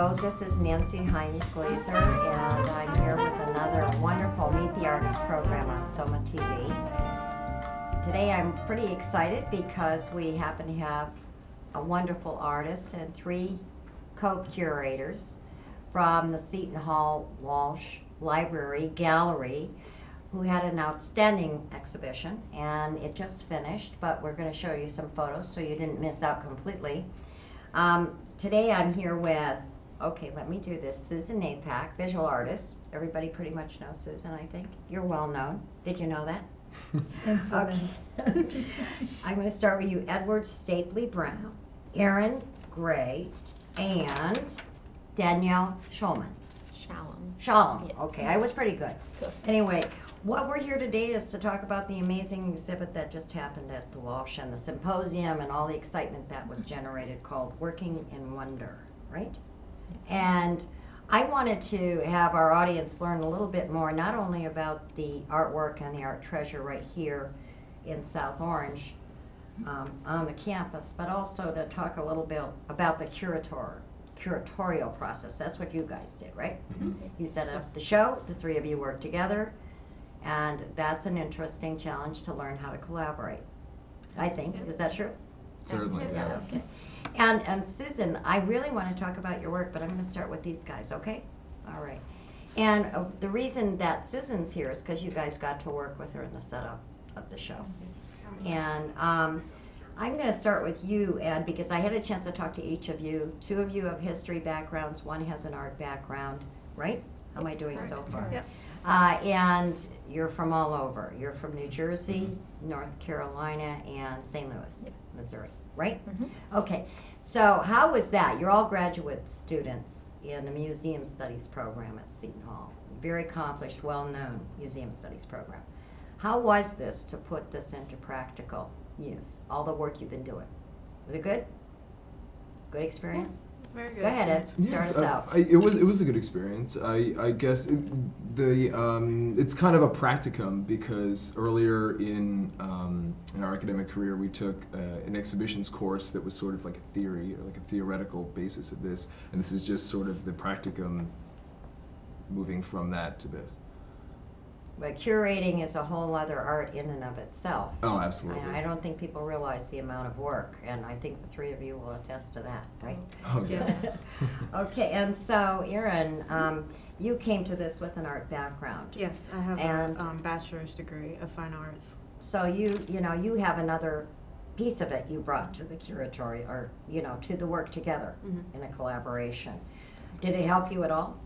Hello, this is Nancy Heins-Glaser, and I'm here with another wonderful Meet the Artist program on SOMAtv. Today I'm pretty excited because we happen to have a wonderful artist and three co-curators from the Seton Hall Walsh Library Gallery who had an outstanding exhibition, and it just finished, but we're going to show you some photos so you didn't miss out completely. Today I'm here with, okay, let me do this, Susan Napack, visual artist. Everybody pretty much knows Susan, I think. You're well known. Did you know that? Okay. I'm going to start with you, Edward Stapley-Brown, Erin Gray, and Danielle Schallom. Schallom. Yes. Okay, I was pretty good. Anyway, what we're here today is to talk about the amazing exhibit that just happened at the Walsh and the symposium and all the excitement that was generated called Working in Wonder, right? And I wanted to have our audience learn a little bit more, not only about the artwork and the art treasure right here in South Orange on the campus, but also to talk a little bit about the curatorial process. That's what you guys did, right? Mm-hmm. You set up the show, the three of you worked together, and that's an interesting challenge to learn how to collaborate, I think. Is that true? Certainly, yeah. Okay. And Susan, I really want to talk about your work, but I'm going to start with these guys, okay? All right. And the reason that Susan's here is because you guys got to work with her in the setup of the show. And I'm going to start with you, Ed, because I had a chance to talk to each of you. Two of you have history backgrounds. One has an art background, right? How am I doing so far? Yep. And you're from all over. You're from New Jersey, North Carolina, and St. Louis, Missouri, right? Mm-hmm. Okay. So how was that? You're all graduate students in the Museum Studies program at Seton Hall. Very accomplished, well-known Museum Studies program. How was this to put this into practical use, all the work you've been doing? Was it good? Good experience? Very good. Go ahead, Ed. Start us out. It was a good experience. I guess it's kind of a practicum because earlier in our academic career we took an exhibitions course that was sort of like a theory, or like a theoretical basis of this, and this is just sort of the practicum moving from that to this. But curating is a whole other art in and of itself. Oh, absolutely. I don't think people realize the amount of work, and I think the three of you will attest to that, right? Oh, yes. Okay, and so, Erin, you came to this with an art background. Yes, I have a bachelor's degree of fine arts. So you have another piece of it you brought to the curatory, or, to the work together in a collaboration. Did it help you at all?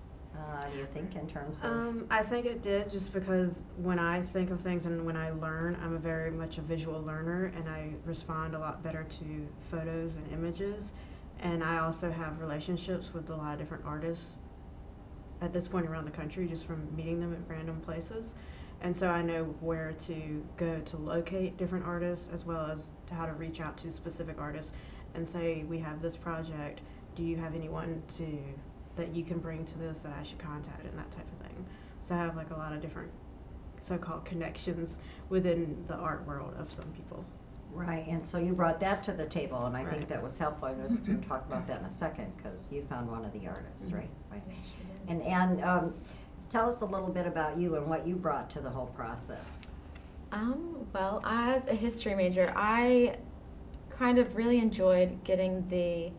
Do you think, in terms of? I think it did, just because when I think of things and when I learn, I'm very much a visual learner, and I respond a lot better to photos and images. And I also have relationships with a lot of different artists at this point around the country, just from meeting them at random places. And so I know where to go to locate different artists, as well as to how to reach out to specific artists and say, we have this project, do you have anyone that you can bring to this that I should contact, and that type of thing. So I have like a lot of different so-called connections within the art world of some people. Right, and so you brought that to the table, and I think that was helpful. I'm going to talk about that in a second, because you found one of the artists, right? And tell us a little bit about you and what you brought to the whole process. Well, as a history major, I kind of really enjoyed getting the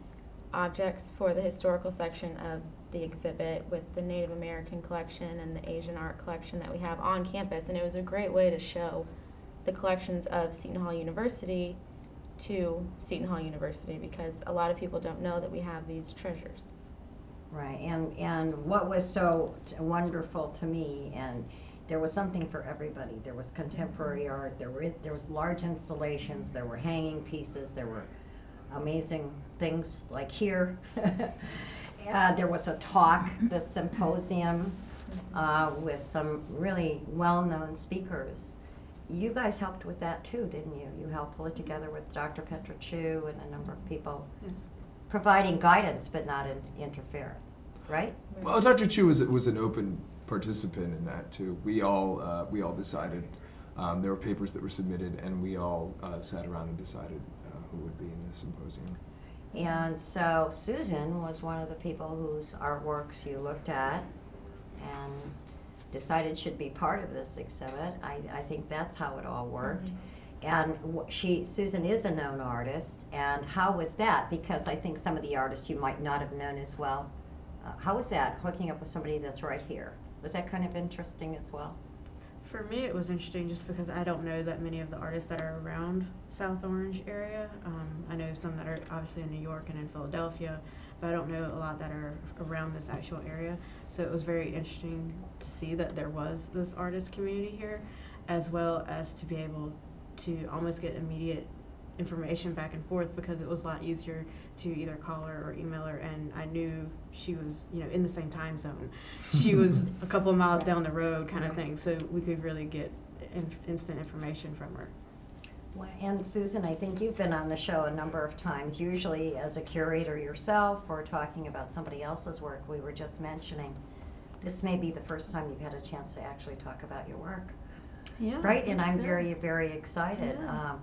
objects for the historical section of the exhibit with the Native American collection and the Asian art collection that we have on campus, and it was a great way to show the collections of Seton Hall University to Seton Hall University, because a lot of people don't know that we have these treasures. Right, and what was so wonderful to me, and there was something for everybody. There was contemporary art, there was large installations, there were hanging pieces, there were amazing things like here. There was a talk, the symposium, with some really well-known speakers. You guys helped with that too, didn't you? You helped pull it together with Dr. Petra Chu and a number of people, providing guidance but not interference, right? Well, Dr. Chu was an open participant in that too. We all decided. There were papers that were submitted, and we all sat around and decided who would be in the symposium. And so Susan was one of the people whose artworks you looked at and decided should be part of this exhibit. I think that's how it all worked. And Susan is a known artist, and how was that? Because I think some of the artists you might not have known as well. How was that, hooking up with somebody that's right here? Was that kind of interesting as well? For me, it was interesting just because I don't know that many of the artists that are around South Orange area. I know some that are obviously in New York and in Philadelphia, but I don't know a lot that are around this actual area. So it was very interesting to see that there was this artist community here, as well as to be able to almost get immediate information back and forth, because it was a lot easier to either call her or email her, and I knew she was, in the same time zone. She was a couple of miles down the road kind of thing, so we could really get instant information from her. Well, and Susan, I think you've been on the show a number of times, usually as a curator yourself or talking about somebody else's work. We were just mentioning this may be the first time you've had a chance to actually talk about your work. Yeah. Right, and I'm very, very excited. Yeah.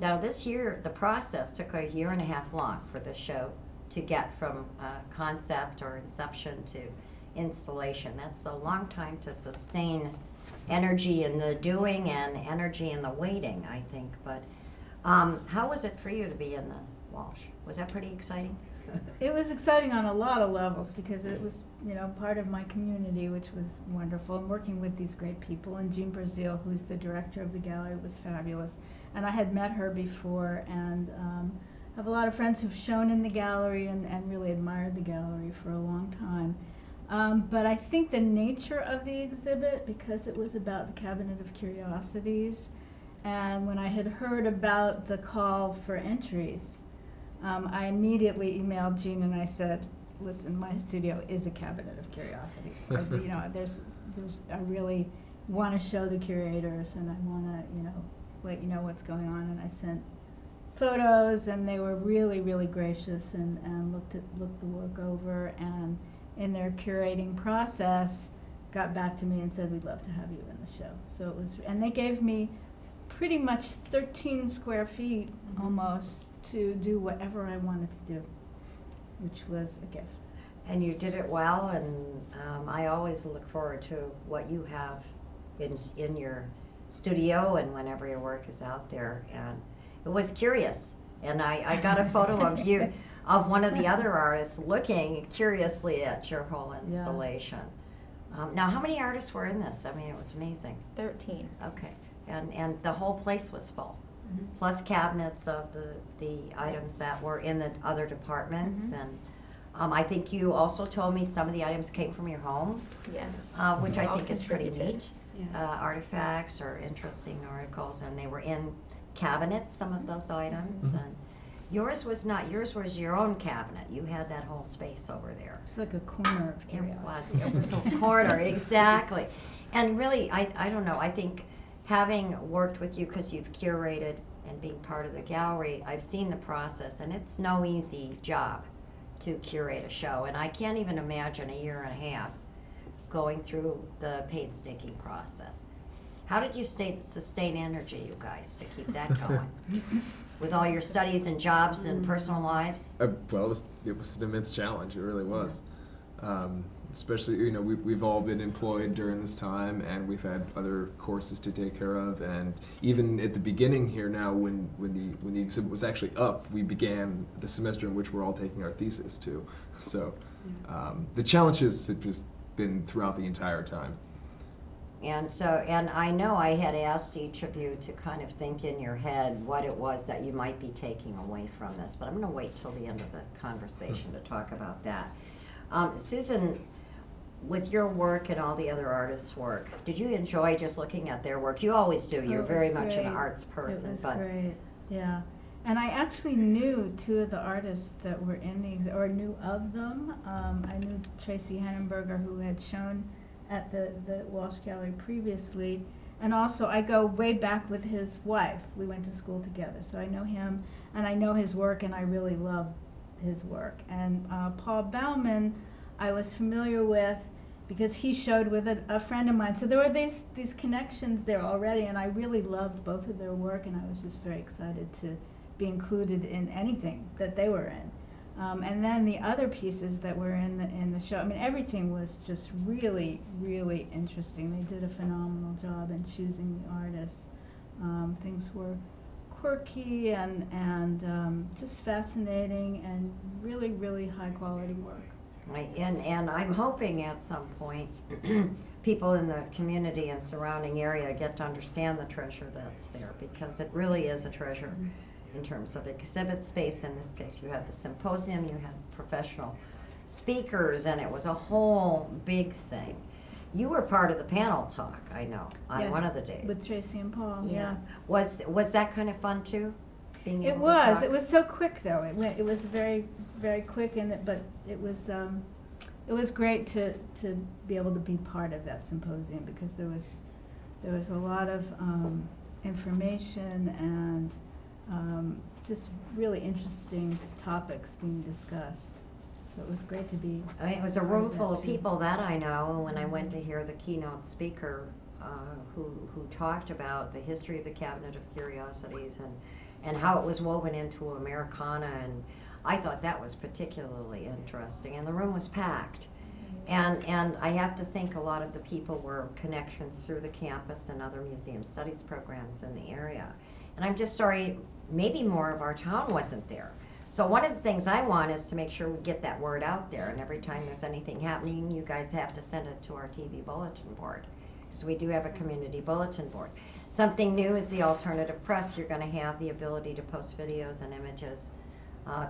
Now this year, the process took a year and a half long for this show to get from concept or inception to installation. That's a long time to sustain energy in the doing and energy in the waiting, I think. But how was it for you to be in the Walsh? Was that pretty exciting? It was exciting on a lot of levels because it was, part of my community, which was wonderful, and working with these great people. And Jean Brazil, who's the director of the gallery, was fabulous. And I had met her before, and have a lot of friends who've shown in the gallery and really admired the gallery for a long time. But I think the nature of the exhibit, because it was about the Cabinet of Curiosities, and when I had heard about the call for entries, I immediately emailed Jean and I said, listen, my studio is a Cabinet of Curiosities. I really want to show the curators, and I want to, let you know what's going on. And I sent photos, and they were really, really gracious and looked the work over, and in their curating process, got back to me and said, we'd love to have you in the show. So it was, and they gave me pretty much 13 square feet almost to do whatever I wanted to do, which was a gift. And you did it well, and I always look forward to what you have in your studio and whenever your work is out there. And it was curious, and I got a photo of you, of one of the other artists looking curiously at your whole installation. Now, how many artists were in this? I mean, it was amazing. 13. Okay. And the whole place was full, plus cabinets of the items that were in the other departments. And I think you also told me some of the items came from your home. Yes. Which I All think is pretty contributed. neat. Yeah. Artifacts or interesting articles, and they were in cabinets, some of those items. And yours was not. Yours was your own cabinet. You had that whole space over there. It's like a corner of curiosity. It was a corner, exactly. And really, I don't know, I think having worked with you, because you've curated and being part of the gallery, I've seen the process, and it's no easy job to curate a show. And I can't even imagine a year and a half going through the painstaking process. How did you sustain energy, you guys, to keep that going? With all your studies and jobs and personal lives? Well, it was an immense challenge. It really was. Especially, we've all been employed during this time, and we've had other courses to take care of. And even at the beginning here now, when the exhibit was actually up, we began the semester in which we're all taking our thesis too. So the challenges have just been throughout the entire time. And I know I had asked each of you to kind of think in your head what it was that you might be taking away from this, but I'm going to wait till the end of the conversation to talk about that. Susan, with your work and all the other artists' work, did you enjoy just looking at their work? You always do. You're very much an arts person. It was but great, yeah. And I actually knew two of the artists that were in the exhibit, or knew of them. I knew Tracy Hennenberger, who had shown at the Walsh Gallery previously, and also I go way back with his wife. We went to school together, so I know him, and I know his work, and I really love his work. And Paul Baumann, I was familiar with because he showed with a friend of mine. So there were these connections there already, and I really loved both of their work, and I was just very excited to be included in anything that they were in. And then the other pieces that were in the show, I mean, everything was just really, really interesting. They did a phenomenal job in choosing the artists. Things were quirky and just fascinating and really, really high quality work. And I'm hoping at some point people in the community and surrounding area get to understand the treasure that's there, because it really is a treasure in terms of exhibit space. In this case, you had the symposium, you had professional speakers, and it was a whole big thing. You were part of the panel talk, I know, on Yes, one of the days. with Tracy and Paul. Yeah. Was that kind of fun too? Being It able to was. talk? It was so quick, though. It was very, very quick, but it was great to be able to be part of that symposium, because there was a lot of information and just really interesting topics being discussed. So it was great to be. I mean, it was a part room of full that of too. people that I know, and when I went to hear the keynote speaker who talked about the history of the Cabinet of Curiosities and how it was woven into Americana, and I thought that was particularly interesting, and the room was packed. And I have to think a lot of the people were connections through the campus and other museum studies programs in the area. And I'm just sorry, maybe more of our town wasn't there. So one of the things I want is to make sure we get that word out there, and every time there's anything happening, you guys have to send it to our TV bulletin board, because we do have a community bulletin board. Something new is the alternative press. You're going to have the ability to post videos and images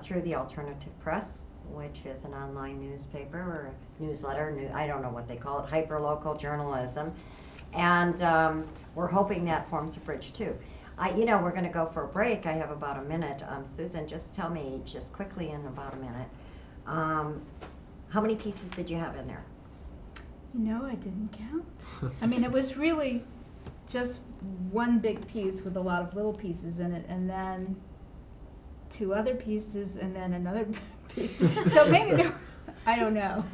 through the alternative press, which is an online newspaper or newsletter, I don't know what they call it, hyperlocal journalism. And we're hoping that forms a bridge too. We're going to go for a break. I have about a minute. Susan, just tell me, just quickly in about a minute, how many pieces did you have in there? I didn't count. I mean, it was really just one big piece with a lot of little pieces in it, and then two other pieces, and then another piece. So maybe there, I don't know.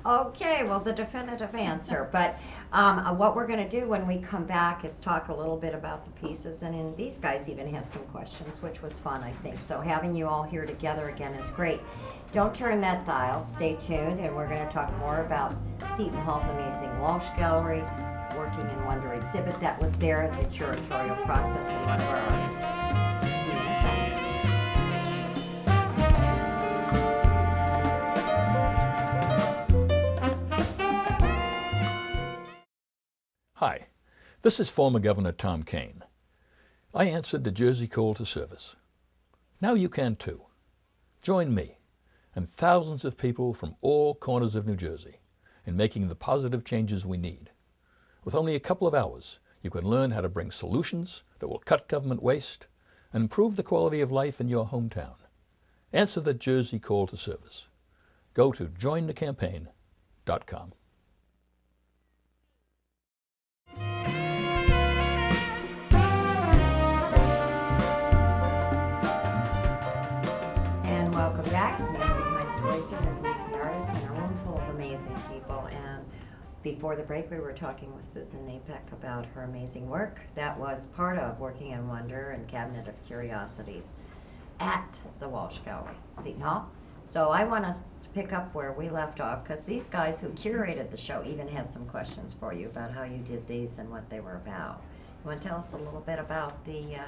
Okay, well, the definitive answer. But what we're going to do when we come back is talk a little bit about the pieces, and these guys even had some questions, which was fun, I think. So having you all here together again is great. Don't turn that dial. Stay tuned, and we're going to talk more about Seton Hall's amazing Walsh Gallery, Working in Wonder exhibit that was there, the curatorial process, and one of our artists. See you in a second. Hi, this is former Governor Tom Kean. I answered the Jersey call to service. Now you can too. Join me and thousands of people from all corners of New Jersey in making the positive changes we need. With only a couple of hours, you can learn how to bring solutions that will cut government waste and improve the quality of life in your hometown. Answer the Jersey call to service. Go to jointhecampaign.com. And welcome back. Nancy Heins-Glaser, the artist, and a room full of amazing people. And before the break, we were talking with Susan Napack about her amazing work. That was part of Working in Wonder and Cabinet of Curiosities at the Walsh Gallery, Seton Hall. So I want us to pick up where we left off, because these guys who curated the show even had some questions for you about how you did these and what they were about. You want to tell us a little bit about the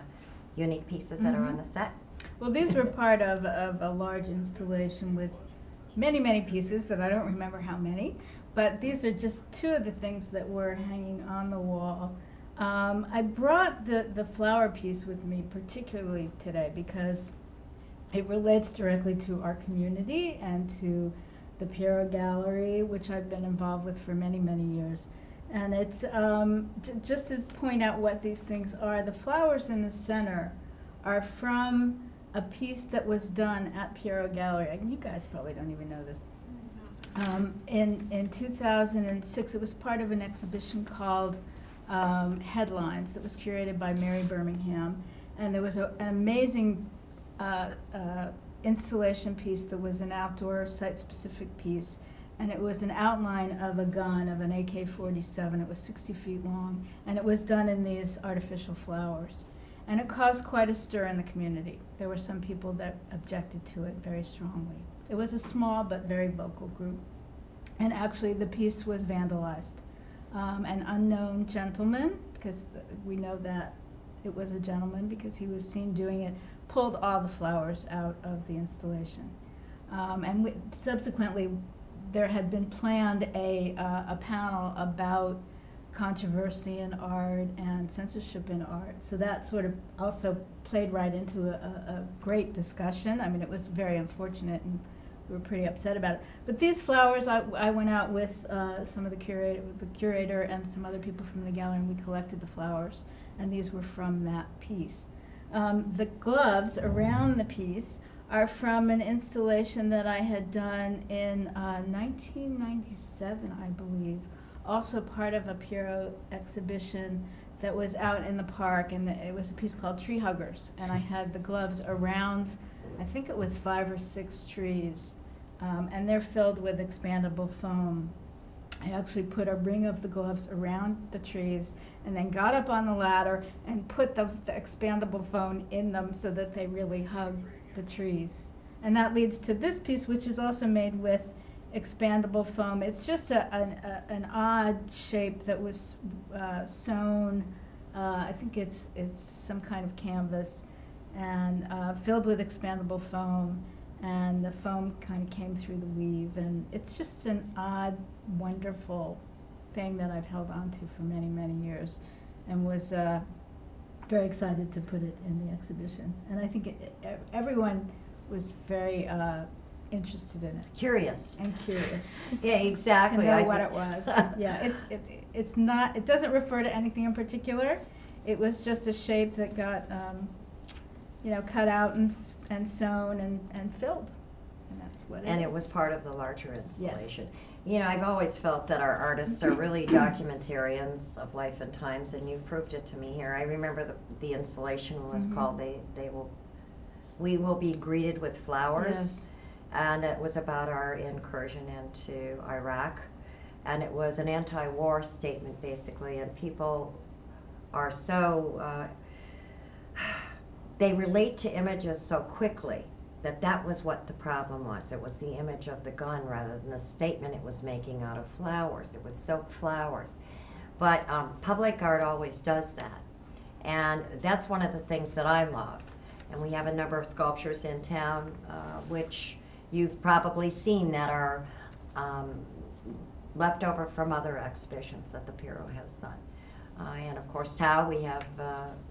unique pieces that are on the set? Well, these were part of a large installation with many, many pieces that I don't remember how many, but these are just two of the things that were hanging on the wall. I brought the flower piece with me particularly today because it relates directly to our community and to the Piero Gallery, which I've been involved with for many, many years. And it's just to point out what these things are. The flowers in the center are from a piece that was done at Piero Gallery. And you guys probably don't even know this. In 2006, it was part of an exhibition called Headlines that was curated by Mary Birmingham. And there was an amazing installation piece that was an outdoor site-specific piece. And it was an outline of a gun, of an AK-47. It was 60 feet long. And it was done in these artificial flowers. And it caused quite a stir in the community. There were some people that objected to it very strongly. It was a small but very vocal group. And actually the piece was vandalized. An unknown gentleman, because we know that it was a gentleman because he was seen doing it, pulled all the flowers out of the installation. Subsequently, there had been planned a panel about controversy in art and censorship in art. So that sort of also played right into a great discussion. I mean, it was very unfortunate, and we were pretty upset about it. But these flowers, I went out with some of the curator and some other people from the gallery, and we collected the flowers, and these were from that piece. The gloves around the piece are from an installation that I had done in 1997, I believe, also part of a Piero exhibition that was out in the park, and it was a piece called Tree Huggers, and I had the gloves around, I think it was 5 or 6 trees, and they're filled with expandable foam. I actually put a ring of the gloves around the trees and then got up on the ladder and put the expandable foam in them so that they really hug the trees. And that leads to this piece, which is also made with expandable foam. It's just an odd shape that was sewn. I think it's some kind of canvas and filled with expandable foam, and the foam kind of came through the weave, and it's just an odd, wonderful thing that I've held on to for many, many years, and was very excited to put it in the exhibition. And I think everyone was very interested in it. Curious. And curious. Yeah, exactly. To know what it was. Yeah, it's not, it doesn't refer to anything in particular. It was just a shape that got, cut out and sewn and filled. And that's what it is. And it was part of the larger installation. Yes. You know, I've always felt that our artists are really documentarians of life and times, and you proved it to me here. I remember the installation was called We Will Be Greeted with Flowers. Yes. And it was about our incursion into Iraq. And it was an anti-war statement, basically, and people are so, they relate to images so quickly that was what the problem was. It was the image of the gun rather than the statement it was making out of flowers. It was silk flowers. But public art always does that. And that's one of the things that I love. And we have a number of sculptures in town, which you've probably seen, that are left over from other exhibitions that the Piero has done. And of course, Tao, we have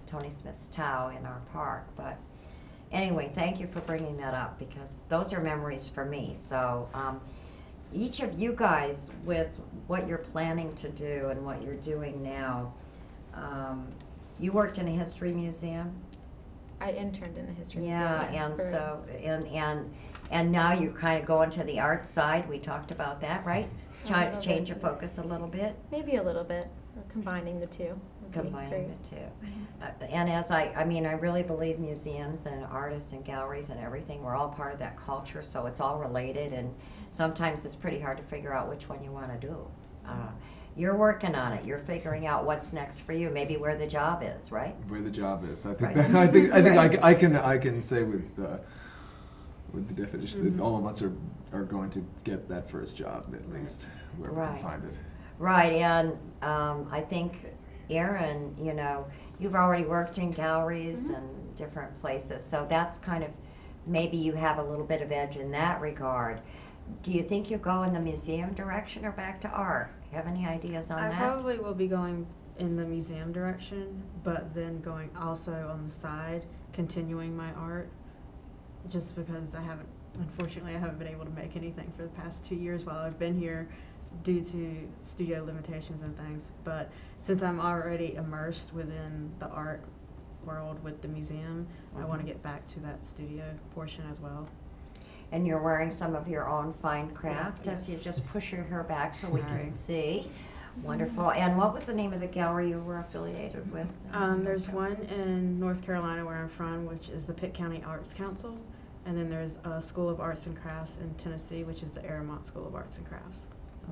Tony Smith's Tao in our park. But anyway, thank you for bringing that up, because those are memories for me. So each of you guys, with what you're planning to do and what you're doing now, you worked in a history museum. I interned in a history museum. Yeah, yes, and so and now you're kind of going to the art side. We talked about that, right? Trying to change your focus a little bit. Maybe a little bit, or combining the two. Combining the two. And as I really believe museums and artists and galleries and everything, we're all part of that culture, so it's all related, and sometimes it's pretty hard to figure out which one you want to do. You're working on it. You're figuring out what's next for you. Maybe where the job is, right? Where the job is. I think. Right. I think. Right. I can say with the definition that all of us are going to get that first job, at least where we can find it. Right, and I think, Erin, you've already worked in galleries and different places, so that's kind of, maybe you have a little bit of edge in that regard. Do you think you'll go in the museum direction or back to art? You have any ideas on that? I probably will be going in the museum direction, but then going also on the side, continuing my art, just because unfortunately I haven't been able to make anything for the past 2 years while I've been here due to studio limitations and things. But since I'm already immersed within the art world with the museum, I want to get back to that studio portion as well. And you're wearing some of your own fine craft, Yeah, as yes. you just push your hair back so we can Sorry. see. Wonderful. And what was the name of the gallery you were affiliated with? There's one in North Carolina where I'm from, which is the Pitt County Arts Council. And then there's a School of Arts and Crafts in Tennessee, which is the Erin School of Arts and Crafts.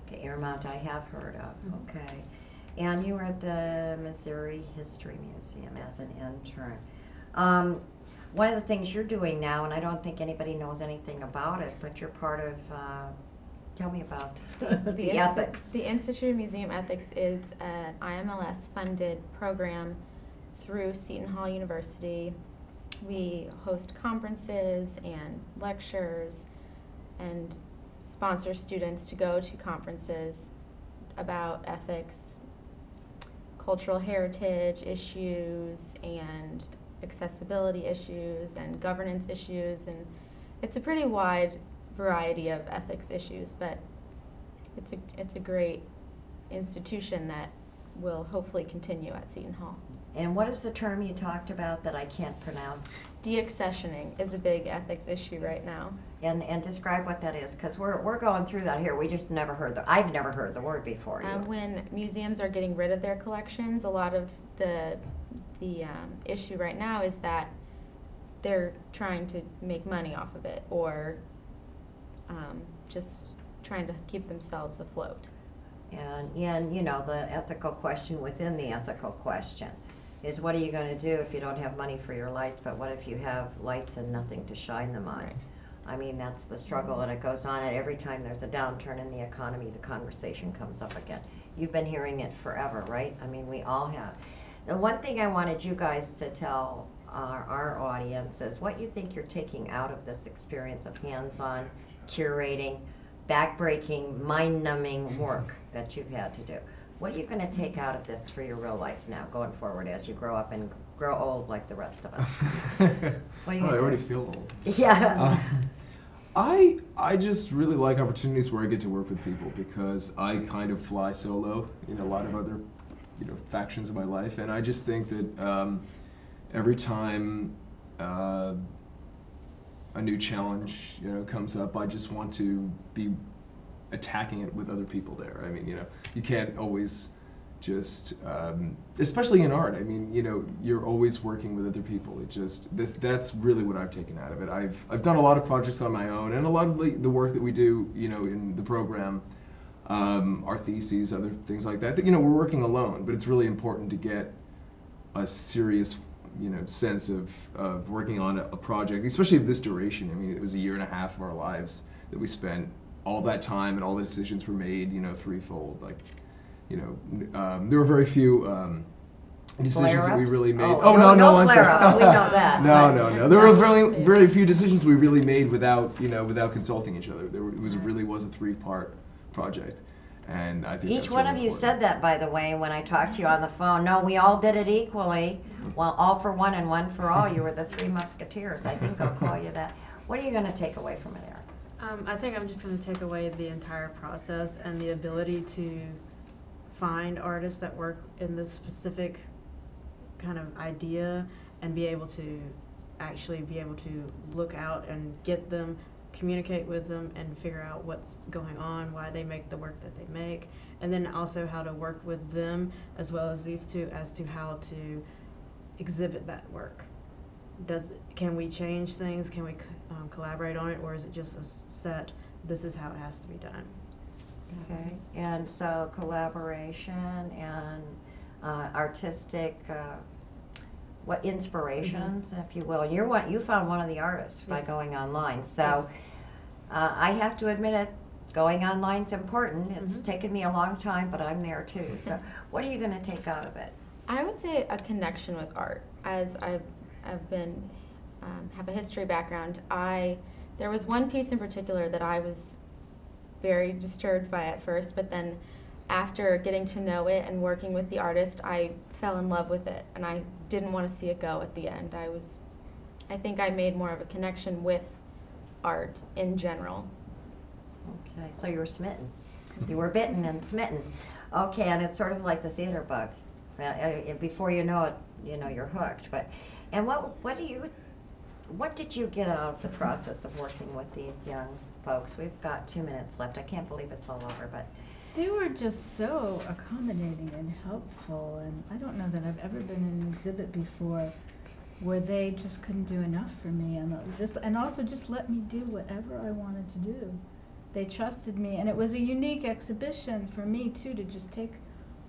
Okay, Erin I have heard of. Okay. And you were at the Missouri History Museum as an intern. One of the things you're doing now, and I don't think anybody knows anything about it, but you're part of, tell me about the ethics. The Institute of Museum Ethics is an IMLS-funded program through Seton Hall University. We host conferences and lectures and sponsor students to go to conferences about ethics, cultural heritage issues, and accessibility issues, and governance issues, and it's a pretty wide variety of ethics issues, but it's a great institution that will hopefully continue at Seton Hall. And what is the term you talked about that I can't pronounce? De-accessioning is a big ethics issue right now. And describe what that is, because we're going through that here. We just never heard I've never heard the word before. When museums are getting rid of their collections, a lot of the issue right now is that they're trying to make money off of it, or just trying to keep themselves afloat. And you know, the ethical question within the ethical question is, what are you going to do if you don't have money for your lights, but what if you have lights and nothing to shine them on? Right. I mean, that's the struggle, and it goes on, and every time there's a downturn in the economy, the conversation comes up again. You've been hearing it forever, right? I mean, we all have. The one thing I wanted you guys to tell our audience is what you think you're taking out of this experience of hands-on, curating, back-breaking, mind-numbing work that you've had to do. What are you going to take out of this for your real life now, going forward, as you grow up and grow old like the rest of us? What are you going to do? I already feel old. Yeah. I just really like opportunities where I get to work with people, because I kind of fly solo in a lot of other, factions of my life, and I just think that every time a new challenge, comes up, I just want to be attacking it with other people there. I mean, you can't always just, especially in art. I mean, you're always working with other people. That's really what I've taken out of it. I've done a lot of projects on my own, and a lot of the work that we do, in the program, our theses, other things like that, we're working alone, but it's really important to get a serious, sense of working on a project, especially of this duration. I mean, it was 1.5 years of our lives that we spent, all that time, and all the decisions were made, threefold. Like, there were very few decisions that we really made. No flare-ups. We know that. No. There were very few decisions we really made without consulting each other. It really was a 3-part project, and I think each that's one really of you important. said that, by the way, when I talked to you on the phone. No, we all did it equally. Well, all for one and one for all. You were the 3 musketeers. I think I'll call you that. What are you going to take away from it, Erin? I think I'm just going to take away the entire process and the ability to find artists that work in this specific kind of idea, and be able to look out and get them, communicate with them, and figure out what's going on, why they make the work that they make, and then also how to work with them as well as these two as to how to exhibit that work. Can we change things? Can we collaborate on it, or is it just a set, this is how it has to be done? Okay, and so collaboration and artistic, inspirations, if you will. And you found one of the artists by going online. So I have to admit it, going online's important. It's taken me a long time, but I'm there too. So what are you going to take out of it? I would say a connection with art. As I've been have a history background, there was one piece in particular that I was very disturbed by at first, but then after getting to know it and working with the artist, I fell in love with it, and I didn't want to see it go at the end. I think I made more of a connection with art in general. Okay, so you were smitten. You were bitten and smitten. Okay, and it's sort of like the theater bug. Before you know it, you're hooked. And what did you get out of the process of working with these young folks? We've got 2 minutes left. I can't believe it's all over, but They were just so accommodating and helpful, and I don't know that I've ever been in an exhibit before where they just couldn't do enough for me, and also just let me do whatever I wanted to do. They trusted me, and it was a unique exhibition for me too, to just take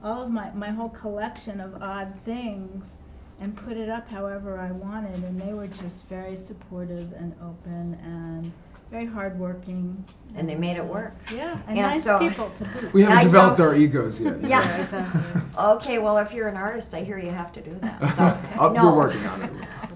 all of my whole collection of odd things and put it up however I wanted, and they were just very supportive and open and very hardworking. And they made it work. Yeah, and Yeah, nice so- people to boot. We haven't I developed know. our egos yet. Yeah. Yeah, exactly. Okay, well, if you're an artist, I hear you have to do that. So, We're working on it.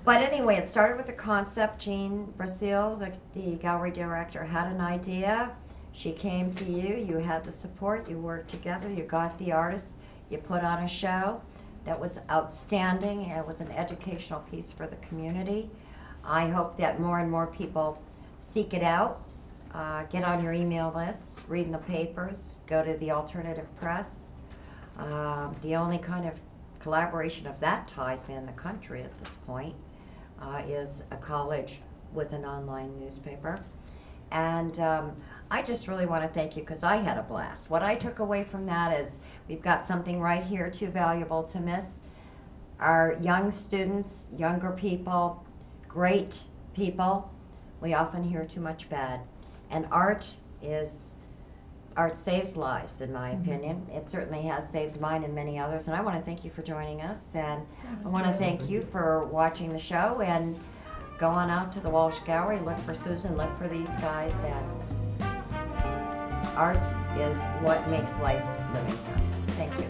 But anyway, it started with the concept. Jean Brasil, the gallery director, had an idea. She came to you. You had the support. You worked together. You got the artists. You put on a show that was outstanding. It was an educational piece for the community. I hope that more and more people seek it out. Get on your email lists, read in the papers, go to the alternative press. The only kind of collaboration of that type in the country at this point is a college with an online newspaper. And I just really want to thank you because I had a blast. What I took away from that is we've got something right here too valuable to miss. Our young students, younger people, great people, we often hear too much bad. And art saves lives, in my opinion. It certainly has saved mine and many others. And I want to thank you for joining us. And I want to thank you for watching the show. And go on out to the Walsh Gallery, look for Susan, look for these guys. And art is what makes life living. Thank you.